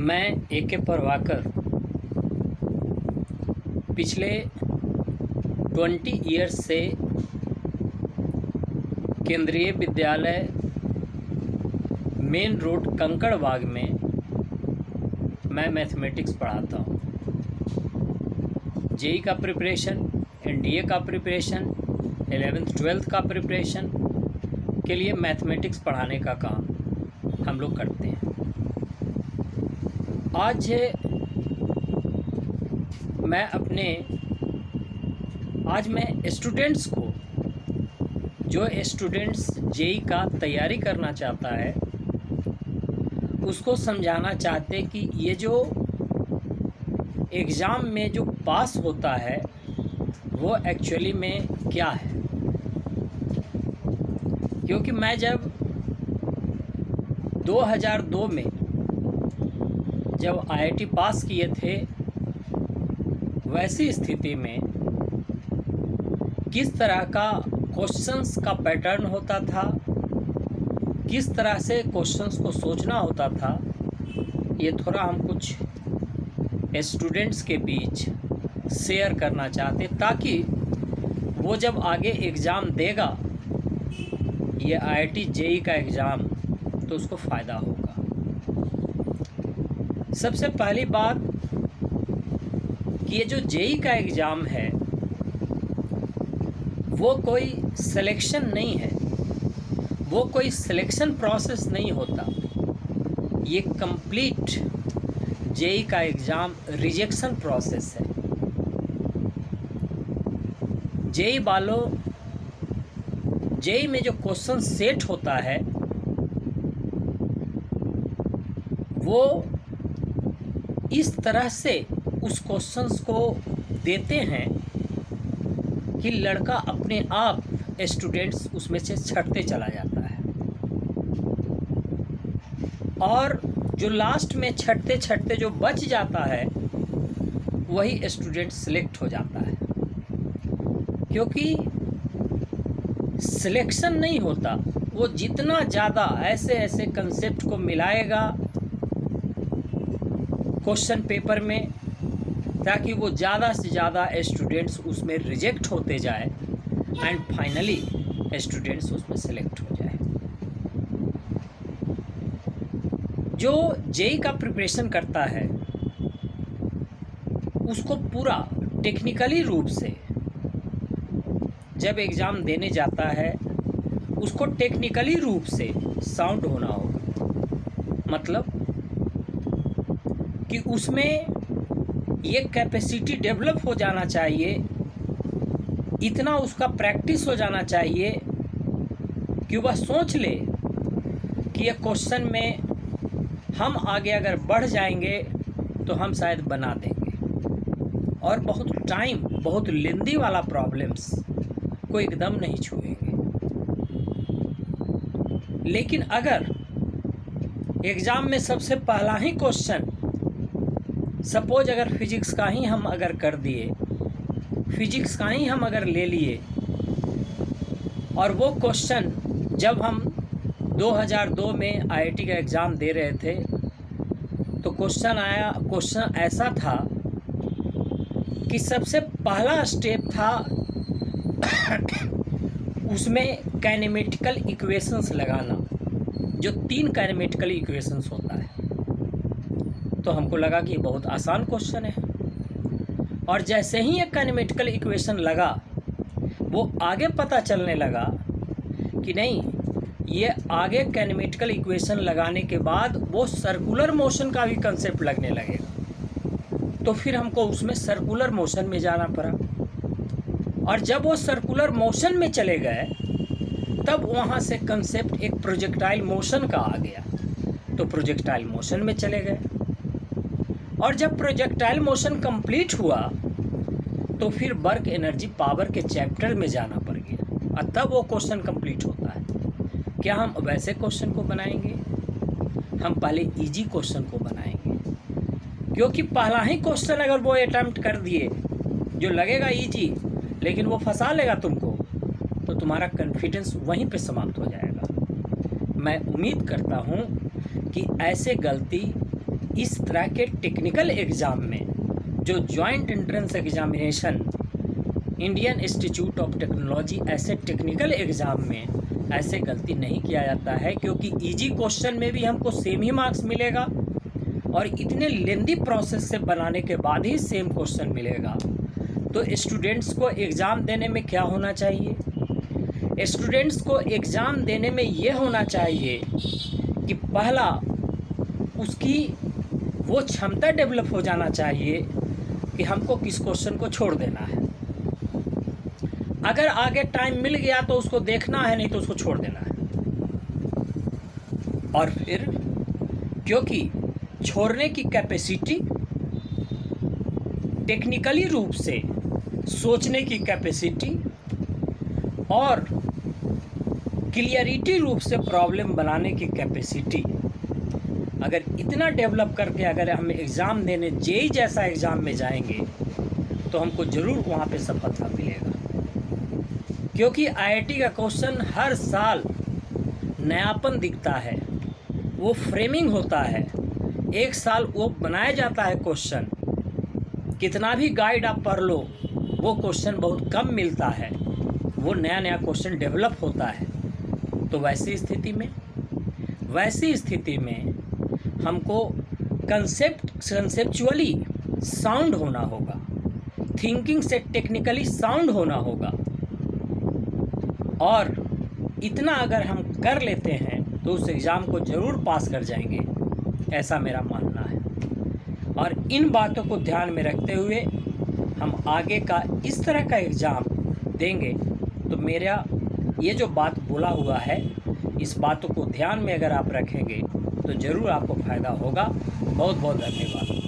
मैं ए.के. प्रभाकर पिछले 20 ईयर्स से केंद्रीय विद्यालय मेन रोड कंकड़बाग में मैं मैथमेटिक्स पढ़ाता हूँ। जेई का प्रिपरेशन, एनडीए का प्रिपरेशन, 11th 12th का प्रिपरेशन के लिए मैथमेटिक्स पढ़ाने का काम हम लोग करते हैं। आज मैं स्टूडेंट्स को, जो स्टूडेंट्स जेई का तैयारी करना चाहता है, उसको समझाना चाहते कि ये जो एग्ज़ाम में जो पास होता है वो एक्चुअली में क्या है। क्योंकि मैं जब 2002 में जब आईआईटी पास किए थे, वैसी स्थिति में किस तरह का क्वेश्चंस का पैटर्न होता था, किस तरह से क्वेश्चंस को सोचना होता था, ये थोड़ा हम कुछ स्टूडेंट्स के बीच शेयर करना चाहते, ताकि वो जब आगे एग्ज़ाम देगा, ये आईआईटी जेई का एग्ज़ाम, तो उसको फ़ायदा होगा। सबसे पहली बात कि ये जो जेई का एग्ज़ाम है वो कोई सिलेक्शन नहीं है, वो कोई सिलेक्शन प्रोसेस नहीं होता। ये कंप्लीट जेई का एग्ज़ाम रिजेक्शन प्रोसेस है। जेई वालों, जेई में जो क्वेश्चन सेट होता है वो इस तरह से उस क्वेश्चंस को देते हैं कि लड़का अपने आप, स्टूडेंट्स उसमें से छटते चला जाता है, और जो लास्ट में छटते छटते जो बच जाता है वही स्टूडेंट सिलेक्ट हो जाता है। क्योंकि सिलेक्शन नहीं होता, वो जितना ज़्यादा ऐसे ऐसे कंसेप्ट को मिलाएगा क्वेश्चन पेपर में, ताकि वो ज़्यादा से ज़्यादा स्टूडेंट्स उसमें रिजेक्ट होते जाए एंड फाइनली स्टूडेंट्स उसमें सेलेक्ट हो जाए। जो जेई का प्रिपरेशन करता है उसको पूरा टेक्निकली रूप से जब एग्ज़ाम देने जाता है उसको टेक्निकली रूप से साउंड होना होगा। मतलब कि उसमें ये कैपेसिटी डेवलप हो जाना चाहिए, इतना उसका प्रैक्टिस हो जाना चाहिए कि वह सोच ले कि ये क्वेश्चन में हम आगे अगर बढ़ जाएंगे तो हम शायद बना देंगे, और बहुत टाइम, बहुत लेंदी वाला प्रॉब्लम्स को एकदम नहीं छुएंगे। लेकिन अगर एग्ज़ाम में सबसे पहला ही क्वेश्चन, सपोज अगर फिजिक्स का ही हम अगर कर दिए, फिजिक्स का ही हम अगर ले लिए, और वो क्वेश्चन जब हम 2002 में आईआईटी का एग्ज़ाम दे रहे थे तो क्वेश्चन ऐसा था कि सबसे पहला स्टेप था उसमें काइनेमेटिकल इक्वेशंस लगाना, जो 3 काइनेमेटिकल इक्वेशंस होता है। तो हमको लगा कि ये बहुत आसान क्वेश्चन है, और जैसे ही एक काइनेमेटिकल इक्वेशन लगा, वो आगे पता चलने लगा कि नहीं, ये आगे काइनेमेटिकल इक्वेशन लगाने के बाद वो सर्कुलर मोशन का भी कंसेप्ट लगने लगेगा। तो फिर हमको उसमें सर्कुलर मोशन में जाना पड़ा, और जब वो सर्कुलर मोशन में चले गए तब वहाँ से कंसेप्ट एक प्रोजेक्टाइल मोशन का आ गया। तो प्रोजेक्टाइल मोशन में चले गए, और जब प्रोजेक्टाइल मोशन कंप्लीट हुआ तो फिर वर्क एनर्जी पावर के चैप्टर में जाना पड़ गया, और तब वो क्वेश्चन कंप्लीट होता है। क्या हम वैसे क्वेश्चन को बनाएंगे? हम पहले इजी क्वेश्चन को बनाएंगे, क्योंकि पहला ही क्वेश्चन अगर वो अटेम्प्ट कर दिए जो लगेगा इजी, लेकिन वो फंसा लेगा तुमको, तो तुम्हारा कॉन्फिडेंस वहीं पे समाप्त हो जाएगा। मैं उम्मीद करता हूँ कि ऐसे गलती इस तरह के टेक्निकल एग्ज़ाम में, जो joint entrance examination Indian institute of technology, ऐसे टेक्निकल एग्ज़ाम में ऐसे गलती नहीं किया जाता है, क्योंकि इजी क्वेश्चन में भी हमको सेम ही मार्क्स मिलेगा और इतने लेंदी प्रोसेस से बनाने के बाद ही सेम क्वेश्चन मिलेगा। तो स्टूडेंट्स को एग्ज़ाम देने में क्या होना चाहिए? स्टूडेंट्स को एग्ज़ाम देने में ये होना चाहिए कि पहला उसकी वो क्षमता डेवलप हो जाना चाहिए कि हमको किस क्वेश्चन को छोड़ देना है। अगर आगे टाइम मिल गया तो उसको देखना है, नहीं तो उसको छोड़ देना है। और फिर क्योंकि छोड़ने की कैपेसिटी, टेक्निकली रूप से सोचने की कैपेसिटी और क्लियरिटी रूप से प्रॉब्लम बनाने की कैपेसिटी, अगर इतना डेवलप करके अगर हम एग्ज़ाम देने जेईई जैसा एग्ज़ाम में जाएंगे तो हमको ज़रूर वहाँ पे सफलता मिलेगा। क्योंकि आईआईटी का क्वेश्चन हर साल नयापन दिखता है, वो फ्रेमिंग होता है, एक साल वो बनाया जाता है क्वेश्चन, कितना भी गाइड आप पढ़ लो वो क्वेश्चन बहुत कम मिलता है, वो नया नया क्वेश्चन डेवलप होता है। तो वैसी स्थिति में हमको कंसेप्चुअली साउंड होना होगा, थिंकिंग से टेक्निकली साउंड होना होगा, और इतना अगर हम कर लेते हैं तो उस एग्ज़ाम को ज़रूर पास कर जाएंगे, ऐसा मेरा मानना है। और इन बातों को ध्यान में रखते हुए हम आगे का इस तरह का एग्ज़ाम देंगे तो मेरा ये जो बात बोला हुआ है, इस बातों को ध्यान में अगर आप रखेंगे तो ज़रूर आपको फ़ायदा होगा। बहुत बहुत धन्यवाद।